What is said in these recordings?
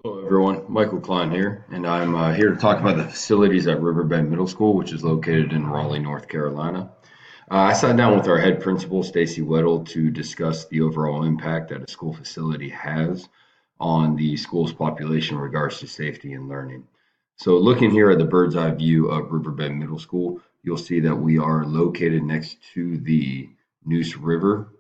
Hello, everyone. Michael Klein here, and I'm here to talk about the facilities at Riverbend Middle School, which is located in Raleigh, North Carolina. I sat down with our head principal, Stacy Weddle, to discuss the overall impact that a school facility has on the school's population in regards to safety and learning. So, looking here at the bird's eye view of Riverbend Middle School, you'll see that we are located next to the Neuse River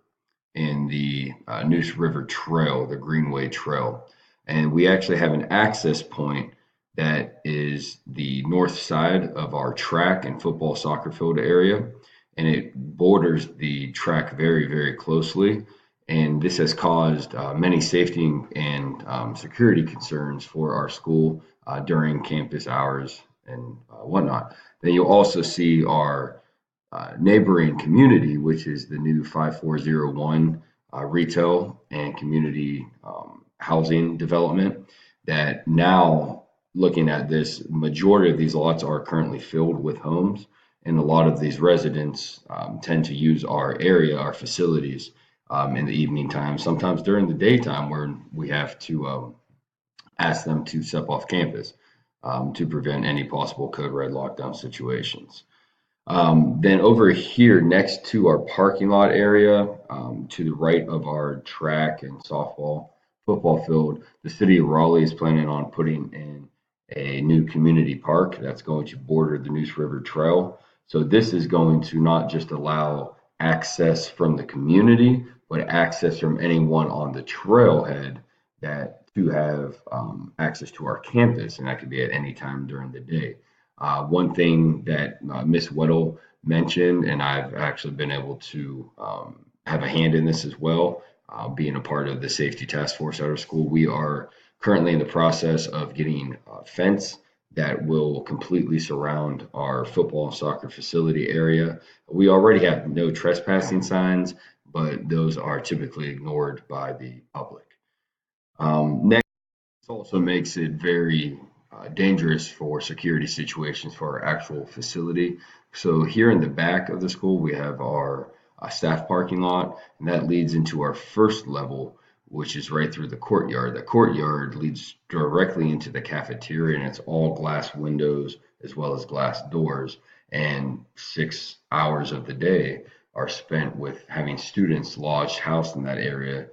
and the Neuse River Trail, the Greenway Trail. And we actually have an access point that is the north side of our track and football soccer field area. And it borders the track very, very closely. And this has caused many safety and security concerns for our school during campus hours and whatnot. Then you'll also see our neighboring community, which is the new 5401 retail and community housing development. That now, looking at this, majority of these lots are currently filled with homes, and a lot of these residents tend to use our area, our facilities, in the evening time, sometimes during the daytime, where we have to ask them to step off campus to prevent any possible code red lockdown situations. Then over here next to our parking lot area, to the right of our track and softball, football field, the city of Raleigh is planning on putting in a new community park that's going to border the Neuse River Trail. So this is going to not just allow access from the community, but access from anyone on the trailhead that to have access to our campus, and that could be at any time during the day. One thing that Miss Weddle mentioned, and I've actually been able to have a hand in this as well, being a part of the safety task force at our school. We are currently in the process of getting a fence that will completely surround our football and soccer facility area. We already have no trespassing signs, but those are typically ignored by the public. Next, this also makes it very dangerous for security situations for our actual facility. So here in the back of the school, we have our staff parking lot, and that leads into our first level, which is right through the courtyard. The courtyard leads directly into the cafeteria, and it's all glass windows as well as glass doors. And 6 hours of the day are spent with having students lodged housed in that area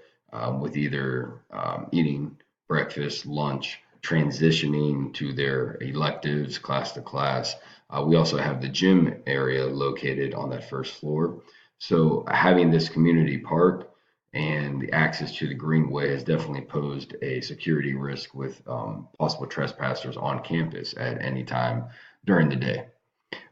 with either eating breakfast, lunch, transitioning to their electives, class to class. We also have the gym area located on that first floor. So having this community park and the access to the Greenway has definitely posed a security risk with possible trespassers on campus at any time during the day.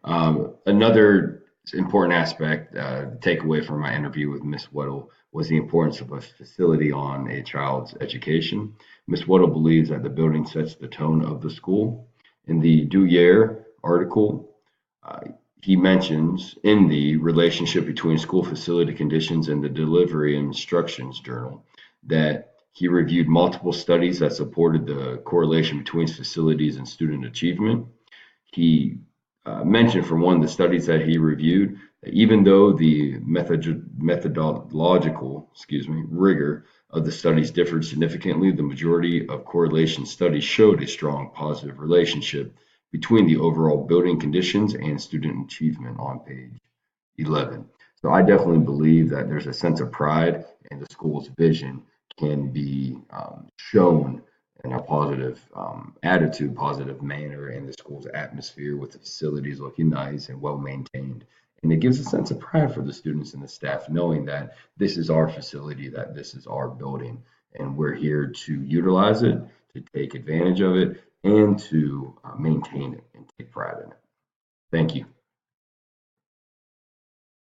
Another important aspect, take away from my interview with Miss Weddle, was the importance of a facility on a child's education. Miss Weddle believes that the building sets the tone of the school. In the Douyer article, uh, he mentions in the relationship between school facility conditions and the delivery and instructions journal that he reviewed multiple studies that supported the correlation between facilities and student achievement. He mentioned from one of the studies that he reviewed that even though the methodological rigor of the studies differed significantly, the majority of correlation studies showed a strong positive relationship between the overall building conditions and student achievement on page 11. So I definitely believe that there's a sense of pride and the school's vision can be shown in a positive attitude, positive manner in the school's atmosphere with the facilities looking nice and well maintained. And it gives a sense of pride for the students and the staff knowing that this is our facility, that this is our building, and we're here to utilize it, to take advantage of it, and to maintain it and take pride in it. Thank you.